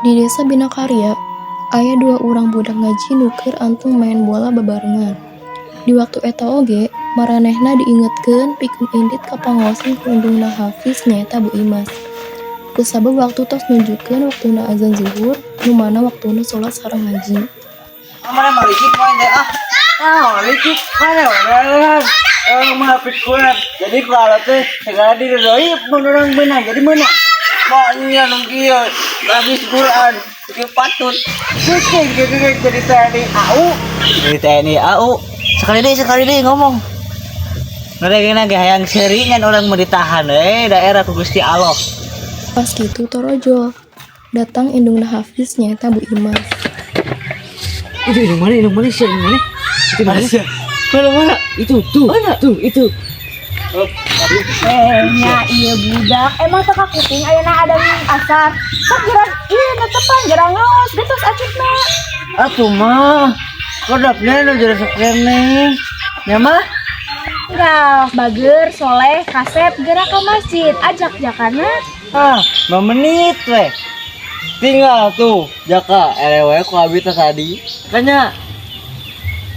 Di desa Binakarya, aya 2 urang budak ngaji nuker antung main bola bebarengan. Di waktu eta oge, maranehna diingetkeun pikeun indit ka pangaosan ku indungna Hafiz nyaeta Bu Imas. Kusabab waktu tos nunjukkeun waktuna azan zuhur, nu mana waktuna salat sareng ngaji. Mana malicik main deh malicik mana mahapit kurang jadi kalau teh segala diri doi menurang benang jadi menang maknya nungkieu habis Quran itu patut kucing jadi TNI AU sekali deh ngomong ngeregena ge hayang seringan orang mau ditahan daerah ku Gusti Allah. Pas gitu torojol, datang indungna Hafiz nyaeta Bu Imas. Itu indung mana sih indung mana? Itu mana? Itu itu. Nya iya budak emang teka kuping ayeuna ada asar sok gerak ieu netepan gerang ngaos getos acutna Atuh mah kodapnya nu jadi sakene nya mah enggak bager soleh kasep gerak ke masjid ajak jakana 5 menit weh tinggal tuh jaka elewe ku abi tadi kanya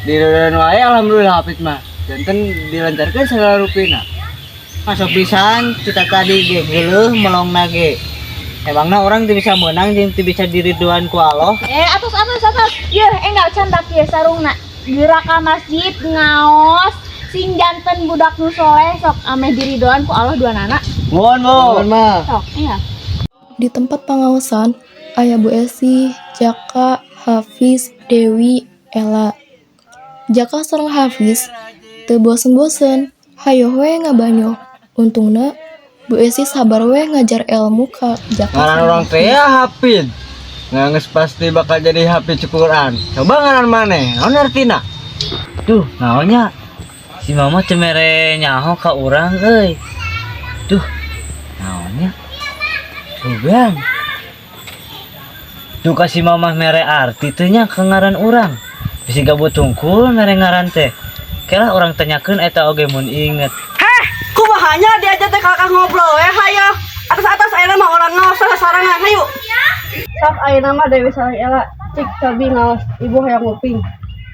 di dodoan wae alhamdulillah hafid mah janten dilancarkeun segala rupina masuk pisan kita tadi ge geuleuh melongna ge emangna orang teu bisa menang jeung teu bisa diriduan ku Allah atus yeuh enggak candak ieu sarungna gerak ka masjid ngaos sing janten budak nu soleh sok ameh diridoan ku Allah dua anak mohon mah sok iya Di tempat pangaosan, aya Bu Esi, Jaka, Hafiz, Dewi, Ela. Jaka sareng Hafiz teu bosen-bosen, hayo we ngabanyo. Untungna Bu Esi sabar we ngajar ilmu ka Jaka. ngaran orang teh ya hafid ngeus pasti bakal jadi hafid Quran coba ngaran maneh naon artina tuh naonnya si mama cemere nyaho ka urang euy tuh naonnya Tugan tuh kasih mama mere arti teh nya ka ngaran urang bisi gabut tungkul mere ngaran teh kela orang tanyakeun eta oge mun inget kumahanya diajak teh kakak ngobrol hayo atas ayeuna mah orang ngaos sarangan hayu sok ayeuna mah Dewi sareng Ela cik cabi ngaos ibu hayang nguping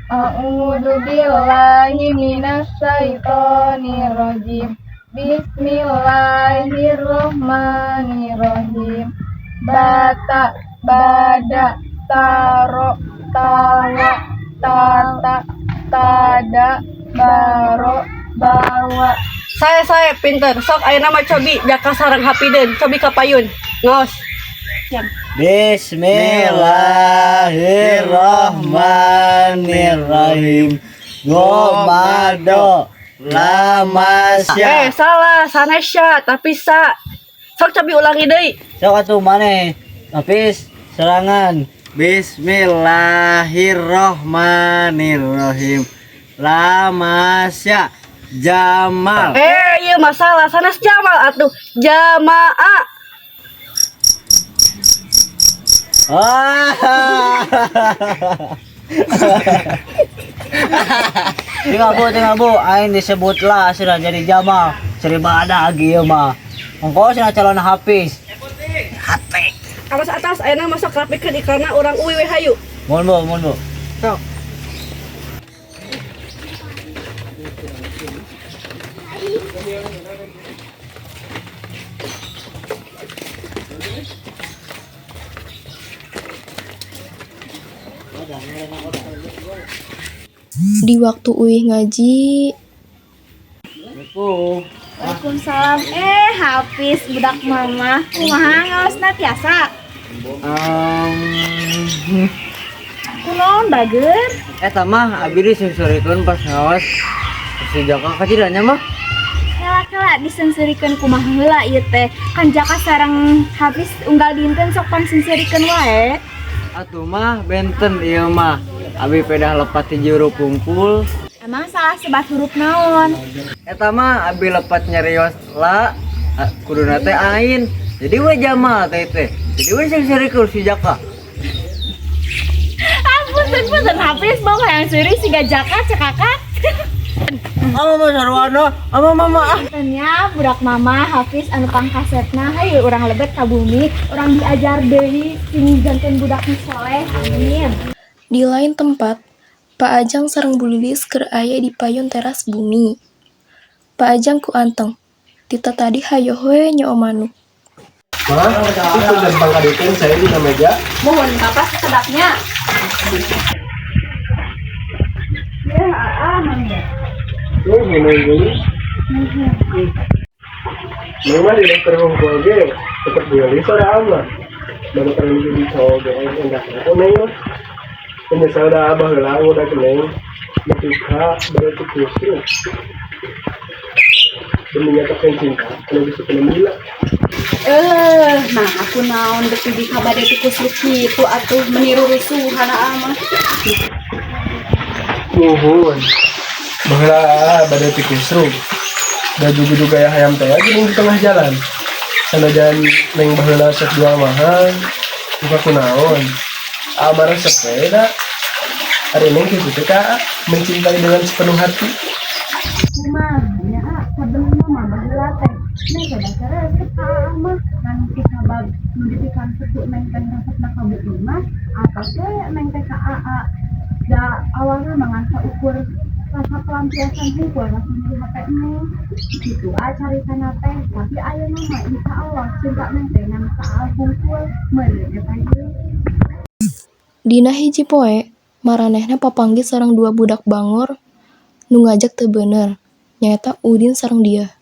A'udzu billahi minas syaitonir rajim. Bismillahirrahmanirrahim. Bata bada taro tawa tata tada baro bawa. saya pinter sok ayeuna mah cobi jaka sareng hapideun cobi kapayun ngaos Bismillahirrahmanirrahim. Gomado lamasya. salah sanesya tapi sok cobi ulangi deui Sok atuh maneh. Hafiz serangan. Bismillahirrahmanirrahim. Lamasya Jamal. ieu masalah sanes Jamal atuh jamaah Tinggal bu, aing disebutlah sudah jadi Jamal. Serba ada lagi ya mah. Engkau sih calon Hafiz. Hati. atas ayeuna masuk rapikeun iklanna urang uwi we hayu Mohon bu. sok Di waktu uih ngaji, Waalaikumsalam. Hafiz budak mama kumaha ngaosna tiasa kunaon bager Eta mah abi disensorikeun pas ngawas si Jaka kacidanya mah. kela disensurikeun kumaha heula ieu teh kan Jaka sareng Hafiz unggal dinten sok pan sensurikeun wae Atuh mah benten ieu mah. Abi pedah lepat ti juru kumpul. emang salah sebat huruf naon Eta mah abi lepat nyarios la kuduna teh ain. Jadi we Jamal teh. Jadi we sensorikeun si Jaka. punten Hafiz bawa yang suri siga Jaka cekakak mah sarwana, mama ah. Tanya budak mama Hafiz anu pangkasetna hayu urang lebet ka bumi, urang diajar deui sing janten budak nu soleh. Amin. Di lain tempat, Pak Ajang sareng Bu Lilis keur aya di payun teras bumi. Pak Ajang ku anteng. Tita tadi hayo we nyo manuk. Ma, itu dan pangkadekan saya di meja. Mohon Bapak sedapnya. Tuh, minum dulu. Memang di dokter hukum ge, tetap beli soda ama. Baru kali di coba enggak aku neng. Ini soda abah lah udah keneng. Ketika berarti kusir. Demi nyatakan cinta, kalau bisa kena bila. Nah aku naon dek di kabade tikus luki itu atuh meniru rusuhan ama. Nuhun. Baheula bade tikisru. Da juga ya hayam teh lagi di tengah jalan. Sanajan neng baheula sok jual mahal. Buka kunaon. Amar sepeda. Hari neng kitu teh Kak mencintai dengan sepenuh hati. Kumaha sabenerna mah baheula teh neng sadasara ka mah kan pikabag mendidikan setu neng teh rasepna ka bu mah atas we neng teh ka aa da awalna mangasa ukur rasa pelampiasan hungkul rasa di HP neng gitu caritana teh tapi ayeuna mah insyaallah cinta neng teh ngan saal hungkul meuneu eta ieu. Dina hiji poe, maranehna papanggih sareng dua budak bangor nu ngajak teu bener. Nyata Udin sareng dia.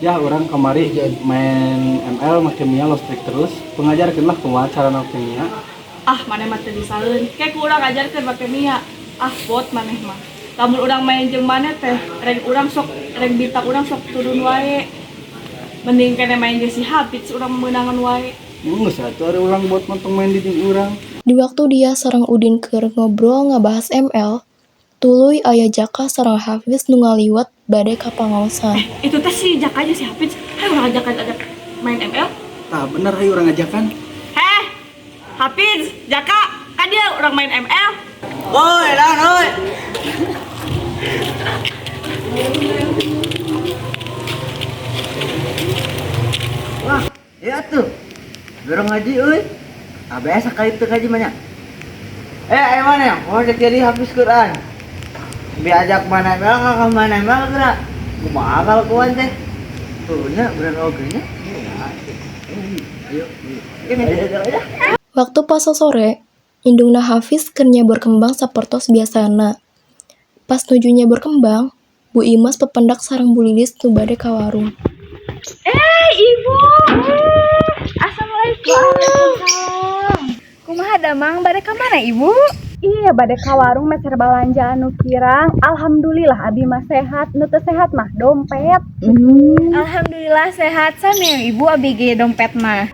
Ya orang kemari main ML make Mia lost track terus. Pengajarkeun lah kumaha cara make Mia. Ah maneh mah teu disaeun. Kayak urang ajarkeun make Mia. Ah bot maneh mah. Lamun urang main jeung maneh teh, rek bintang urang sok turun wae. Mending kene main jeung si Hafiz urang meunangan wae. Geus atuh ari ulang buat montong main di jeung urang. Di waktu dia sareng Udin keur ngobrol ngabahas ML, tuluy aya Jaka sareng Hafiz nu ngaliwat bade ka pangaosan. Itu teh si Jaka aja si Hafiz. Hayu urang ajak main ML. Tah bener hayu urang ajakan. Hafiz, Jaka, kan dia orang main ML. Oi, lan oi. Wah, iya tuh. Dorong ngaji euy. Biasa kali teu ngaji mah nya. Ayo mana ya? Mau jadi habis Quran. Diajak mana gerak. Kumaha kalau kuan teh? Turunnya beran oge nya. Ayo. Ini aja. Waktu pas sore, indungna Hafiz keur nyabor kembang sapertos biasana. Pas nuju nyabor kembang, Bu Imas pependak sareng Bu Lilis tu bade ka warung. Ibu. Assalamualaikum. Waalaikumsalam. Kumaha damang bade ka mana Ibu? Iya bade ka warung mecer balanja anu kirang. Alhamdulillah abi mah sehat, nu teu sehat mah dompet. Alhamdulillah sehat sami Ibu abi ge dompet mah.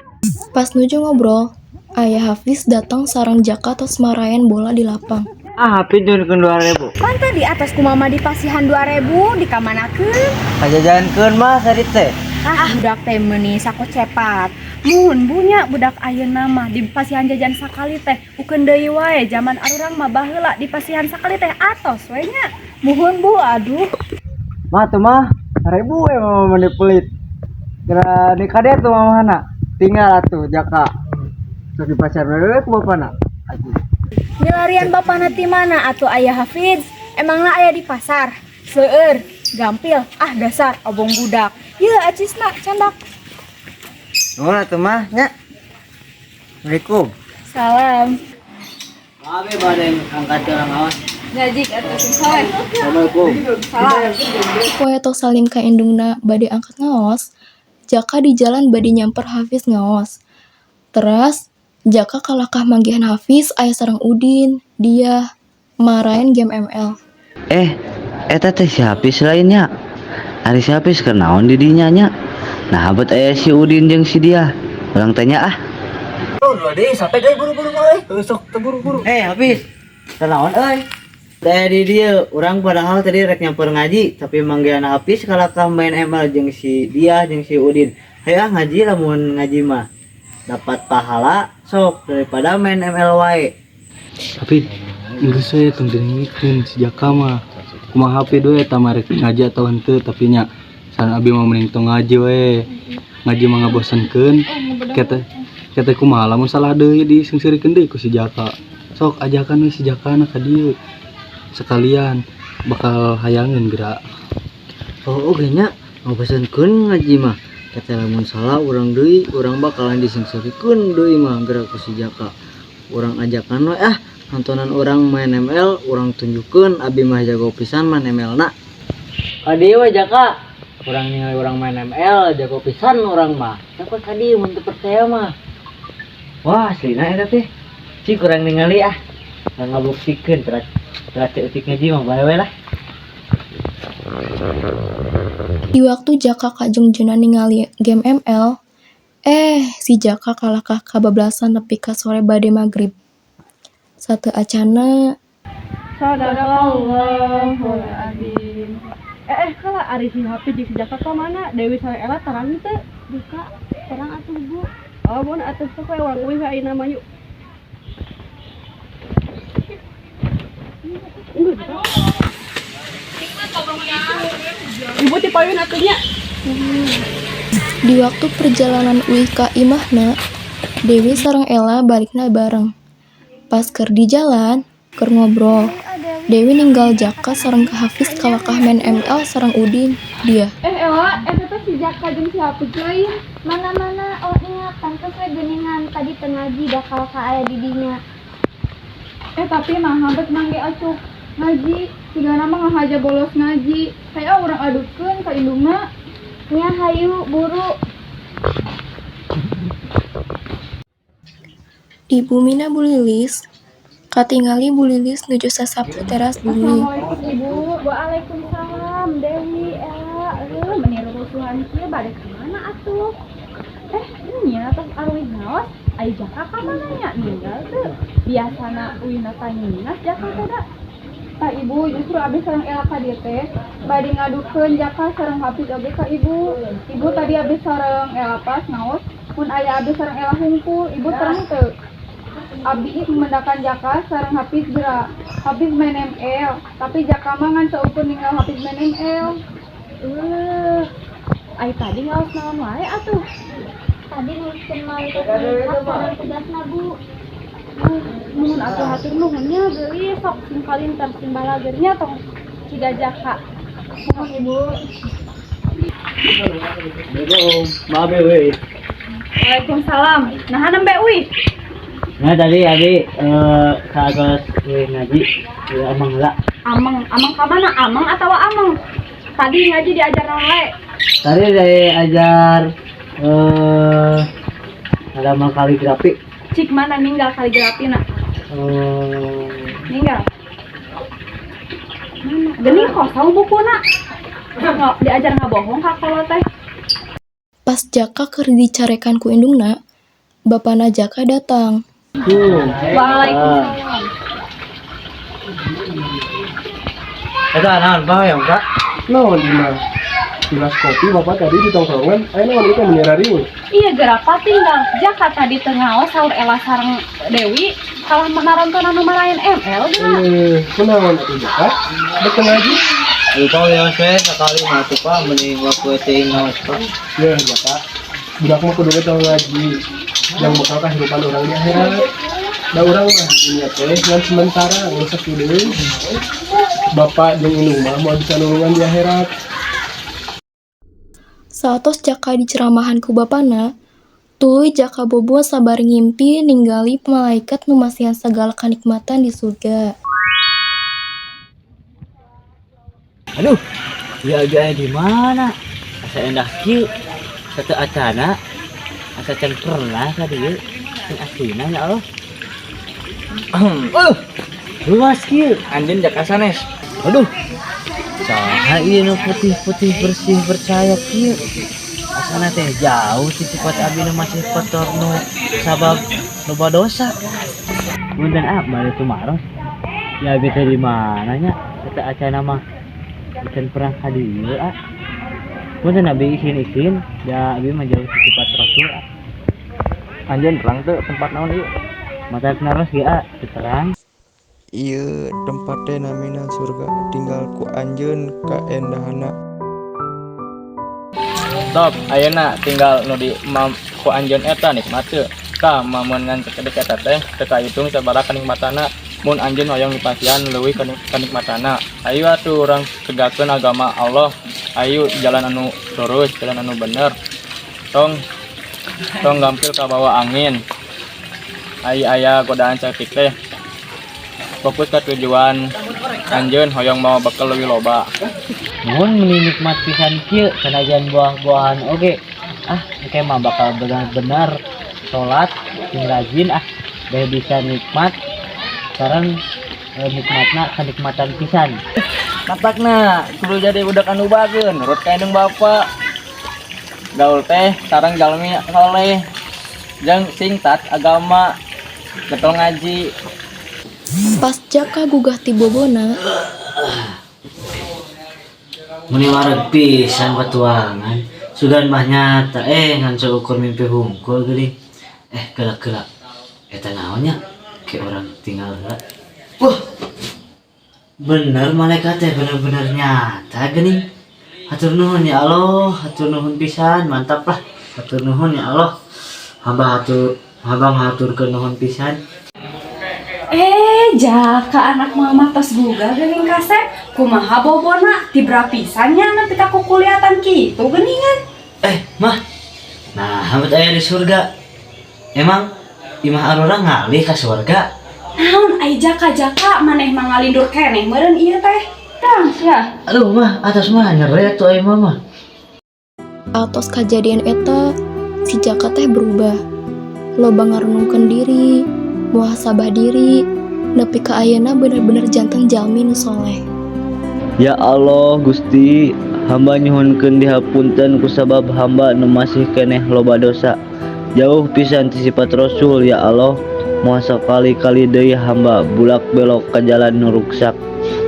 Pas nuju ngobrol, Ayah Hafiz datang sareng Jaka tos marayan bola di lapang. Hafiz nyurkeun 2.000. Pantai di atas kumama di pasihan 2.000 di kamanakeun. Kajajankeun mah sarit teh. Budak teh meuni sako cepat. Muhun bunya budak ayeuna mah di pasihan jajan sakali teh ukeun deui wae zaman arurang mah baheula di pasihan sakali teh atos we nya. Muhun Bu, aduh. Mah tuh mah 1.000 mah meni pelit. Kira di kade tuh mamahna. Tinggal atuh Jaka. Sok di pasar we ku bapana. Aji. Nyelarian bapana ti mana atuh Ayah Hafiz? Emangna aya di pasar? Seueur, gampil, dasar obong budak. Yeuh acisna candak. Nuhun atuh mah nya. Assalamualaikum. Salam. Mabe bade angkat orang awas. Ngajik atuh sing saleh. Assalamualaikum. Salam. Poe tos salin ka indungna bade angkat ngaos, Jaka di jalan bade nyamper Hafiz ngaos. Teras Jaka kalahkah manggihan Hafiz aya sareng Udin, dia marahin game ML. Eta teh si Hafiz lainnya. Ari si Hafiz keur naon di dinya nya. Nah, bet aya si Udin jeung si dia. Urang tanya Oh, dua deh, sampai deh buru-buru euy. Sok buru-buru. Hafiz. Tanaon euy. Teh di dieu urang padahal tadi rek nyamper ngaji, tapi manggihan Hafiz kalahkah main ML jeung si dia jeung si Udin. Hayu ngaji lamun ngaji mah dapat pahala sok daripada main ML wae. Tapi geus we tong dengerin si Jaka mah. kumaha HP dulu eta mah rek ngaji atau henteu tapi nya san abi mau mending tong ngaji we. Ngaji mah ngabosankeun. Kata kumaha lamun salah deui disengsirikeun deui ku si Jaka. Sok ajakan we si Jakana ka dieu. Sekalian bakal hayangeun geura. Oh oge nya ngabosankeun ngaji mah. Kata lamun salah urang deui, urang bakalan disengsirikeun deui mah geura ku si Jaka. Urang ajakan we nontonan orang main ML, orang tunjukkeun abi mah jago pisan main ML-na. Kadieu we Jaka. Urang ningali urang main ML jago pisan urang mah. Tapi kadieu mun teu percaya mah. Wah, aslina eta teh. Cik urang ningali ngabuktikeun tara ceutik ngaji mah bae we lah. Di waktu Jaka kajeng Juna ningali game ML, si Jaka kalah kabablasan nepi ka sore bade magrib. Satu acana Sadaqallahul azim. Kalau ari si HP di Jaka ka mana? Dewi sare Ela terang teh. Buka, terang atuh Bu. Oh, mun atuh sok we warung we ayeuna mah yuk. Ibu ti payun atunya. di waktu perjalanan Uih ka imahna, Dewi sareng Ella balikna bareng. Pas keur di jalan, keur ngobrol, Dewi ninggal Jaka sareng ka Hafiz kalakah main ML sareng Udin. Dia, Ella, eta teh si Jaka jeung si Hafiz euy. Mana-mana oh ingat pantes we geuningan tadi teu ngaji da kalka aya di dinya. Tapi nah bet mangge acuh ngaji, sigana mah ngahaja bolos ngaji. Saya urang adukeun ka indungna. Nya hayu buru. di bumina Bu Lilis, katingali Bu Lilis nuju sasapu teras bumi. Ibu, waalaikumsalam Dewi, Ella, meniru rusuhan kieu bade ka mana atuh? Nya tos arwih naos, ai Jaka ka mana nya ninggal teu? Biasana uina tanyinas Jaka teh da. Tah ibu justru abis sareng Ella ka dieu teh bade ngadukeun Jaka sareng Hafiz oge ka ibu. Ibu tadi abis sareng Ella pas naos, mun aya abis sareng Ella hungkul, ibu terang teu. Abi mendakan Jaka sareng Hafiz geura. Hafiz main ML, tapi Jaka mah ngan seukeun ninggal Hafiz main ML. Ai tadi ngaos naon wae atuh? Tadi nuliskeun malaikat sareng tugasna Bu. Nuhun atuh hatur nuhunnya geus sok singkalin sing balageurnya tong siga Jaka. Mohon ibu. Maaf ya we. Waalaikumsalam. Nah nembe uih. Nah tadi abi kagos ngaji amang lah. Amang ka mana? Amang atau amang? Tadi ngaji diajar naon wae? Tadi saya ajar ada amal kaligrafi. Cik mana ninggal kaligrafina? Ninggal. Mana? Geuning kosong bukuna. Diajar ngabohong ka kalau teh. Pas Jaka keur dicarekan ku indungna, bapana Jaka datang. Waalaikumsalam. Eta naon bae Kak? Naon di mah? Gelas kopi bapak tadi di tongkrongan, ayo naon itu menyerariun. Iya gerapa tinggal Jaka tadi tengah saur Ella sareng Dewi kalah narontonan nu marahin ML geura. Kunaon atuh Jaka? Betul ngaji? Lupa ya saya sekali mah tuh Pak mending waktu teh ngaos Pak. Ya Jaka, budak mah kudu tau ngaji. Yang bakal kehidupan orang di akhirat. Da urang mah di dunia teh ngan sementara geus sakideung. Bapak jeung indung mah mau bisa nulungan di akhirat. Saatos Jaka diceramahan ku bapana, tuluy Jaka bobo sabar ngimpi ninggali malaikat nu masihan sagala kanikmatan di surga. Aduh, dia aja di mana? Asa endah kieu. Satu acana asa can pernah ka dieu. Sing aslina ya Allah. Luas kieu, anjeun Jaka sanes. Aduh. Saha ieu nu putih-putih bersih percaya kieu. Asana teh jauh ti sifat abi nu masih kotor nu sabab loba dosa. Punten bari tumaros. Ya abi teh di mana nya? Eta acana mah bukan pernah ka dieu punten abi isin da abi mah jauh ti sifat rasul Anjeun terang teu tempat naon ieu? mata naros ge teu terang. Ieu tempatnya namina surga, tinggal ku anjeun kaendahana. Top, ayeuna tinggal nu di ku anjeun eta nikmat teu. Tah mun ngan sakedek eta teh teu kahitung sabaraha kanikmatana. Mun anjeun hoyong dipasihan leuwih kanikmatana. Ayo atuh urang tegakeun agama Allah. Ayo jalan anu lurus, jalan anu bener. Tong gampil ka bawa angin. Aya godaan saeutik teh. Fokus ke tujuan anjeun hoyong mau bekal leuwih loba. Mun menikmat pisan kieu sanajan buah-buahan oge. Engke mah bakal benar-benar salat sing rajin deh bisa nikmat sareng nikmatna kenikmatan pisan. Matakna kudu jadi budak anu bageun, nurut ka indung bapa. Gaul teh sareng jalmi saleh. Jeung sing taat agama, getol ngaji. Pas Jaka gugah ti bobona, Muni wareg pisan batuangan. Sugan mah nyata ngan seukur mimpi hungkul geuning. Gelak-gelak. Eta naon nya? Ke orang tinggal heula. Bener malaikat teh bener-bener nyata geuning. Hatur nuhun ya Allah, hatur nuhun pisan, mantap lah. Hatur nuhun ya Allah. Hamba ngaturkeun nuhun pisan. Jaka anak mama tos gugah geuning kasep, kumaha bobona tibra pisannya nanti ka kukuliatan kitu geuningan. Mah. Nah, hampir aya di surga. Emang imah arurang ngalih ka surga? Naon ai jaka-jaka maneh mangalindur keneh meureun ieu teh. Tang sia. Aduh mah, atas mah nyeret tuh imah mah. atos kejadian eta si Jaka teh berubah. Loba ngarenungkeun diri, muhasabah diri, nepi ka ayeuna bener-bener janten jalmi nu soleh. Ya Allah Gusti, hamba nyuhunkeun dihapunten kusabab hamba nu masih keneh loba dosa. Jauh pisan ti sifat Rasul ya Allah. Moal sakali-kali deui hamba bulak belok ka jalan nu ruksak.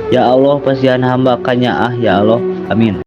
Ya Allah pasihan hamba ka nyaah ya Allah. Amin.